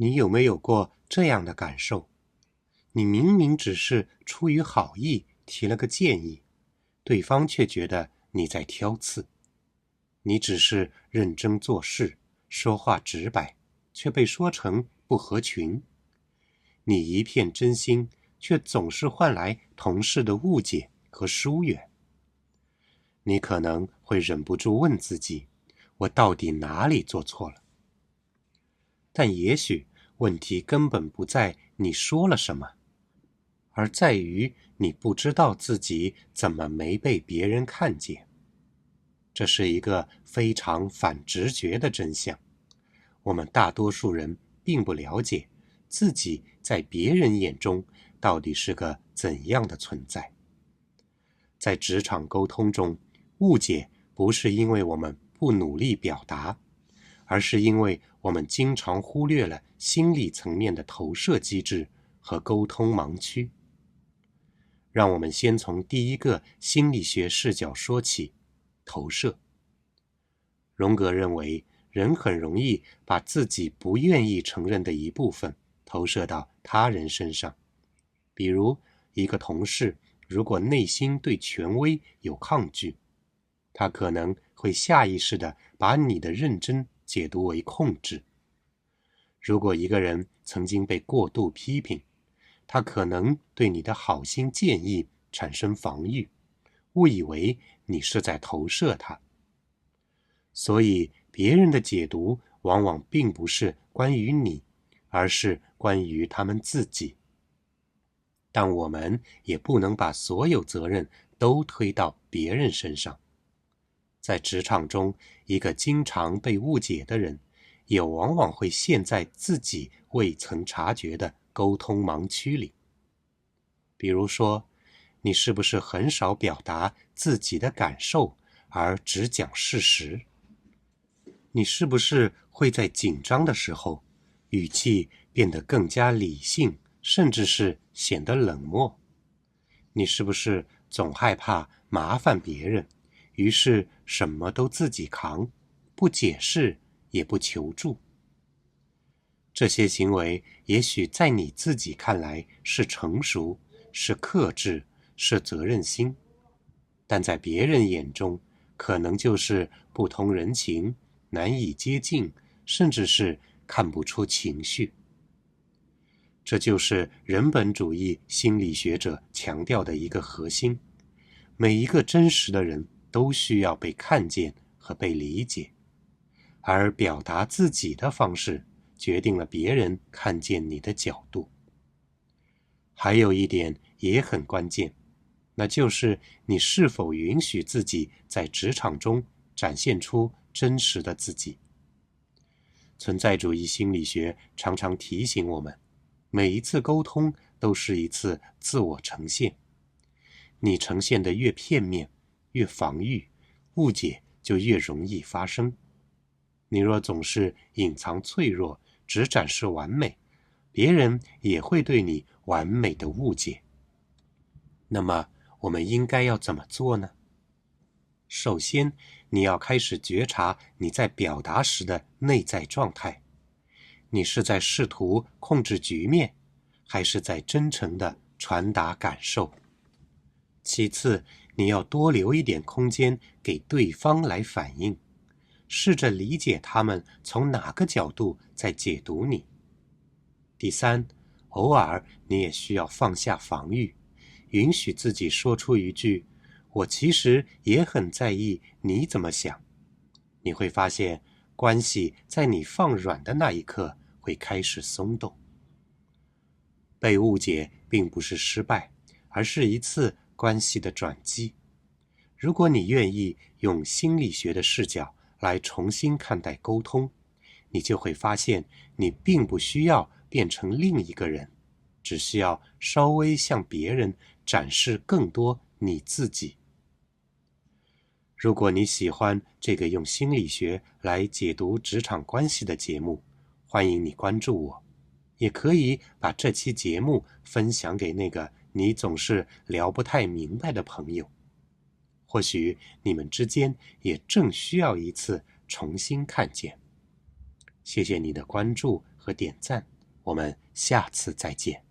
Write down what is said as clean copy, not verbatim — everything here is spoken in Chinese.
你有没有过这样的感受？你明明只是出于好意提了个建议，对方却觉得你在挑刺。你只是认真做事，说话直白，却被说成不合群。你一片真心，却总是换来同事的误解和疏远。你可能会忍不住问自己，我到底哪里做错了？但也许问题根本不在你说了什么，而在于你不知道自己怎么没被别人看见。这是一个非常反直觉的真相。我们大多数人并不了解自己在别人眼中到底是个怎样的存在。在职场沟通中，误解不是因为我们不努力表达，而是因为我们经常忽略了心理层面的投射机制和沟通盲区。让我们先从第一个心理学视角说起，投射。荣格认为，人很容易把自己不愿意承认的一部分投射到他人身上。比如，一个同事如果内心对权威有抗拒，他可能会下意识地把你的认真解读为控制。如果一个人曾经被过度批评，他可能对你的好心建议产生防御，误以为你是在投射他。所以别人的解读往往并不是关于你，而是关于他们自己。但我们也不能把所有责任都推到别人身上。在职场中，一个经常被误解的人，也往往会陷在自己未曾察觉的沟通盲区里。比如说，你是不是很少表达自己的感受，而只讲事实？你是不是会在紧张的时候，语气变得更加理性，甚至是显得冷漠？你是不是总害怕麻烦别人，于是什么都自己扛，不解释也不求助？这些行为也许在你自己看来是成熟，是克制，是责任心，但在别人眼中，可能就是不通人情，难以接近，甚至是看不出情绪。这就是人本主义心理学者强调的一个核心：每一个真实的人都需要被看见和被理解，而表达自己的方式决定了别人看见你的角度。还有一点也很关键，那就是你是否允许自己在职场中展现出真实的自己。存在主义心理学常常提醒我们，每一次沟通都是一次自我呈现。你呈现得越片面，越防御，误解就越容易发生。你若总是隐藏脆弱，只展示完美，别人也会对你完美的误解。那么我们应该要怎么做呢？首先，你要开始觉察你在表达时的内在状态。你是在试图控制局面，还是在真诚地传达感受？其次，你要多留一点空间给对方来反应，试着理解他们从哪个角度在解读你。第三，偶尔你也需要放下防御，允许自己说出一句，我其实也很在意你怎么想。你会发现，关系在你放软的那一刻会开始松动。被误解并不是失败，而是一次关系的转机。如果你愿意用心理学的视角来重新看待沟通，你就会发现你并不需要变成另一个人，只需要稍微向别人展示更多你自己。如果你喜欢这个用心理学来解读职场关系的节目，欢迎你关注我。也可以把这期节目分享给那个你总是聊不太明白的朋友。或许你们之间也正需要一次重新看见。谢谢你的关注和点赞，我们下次再见。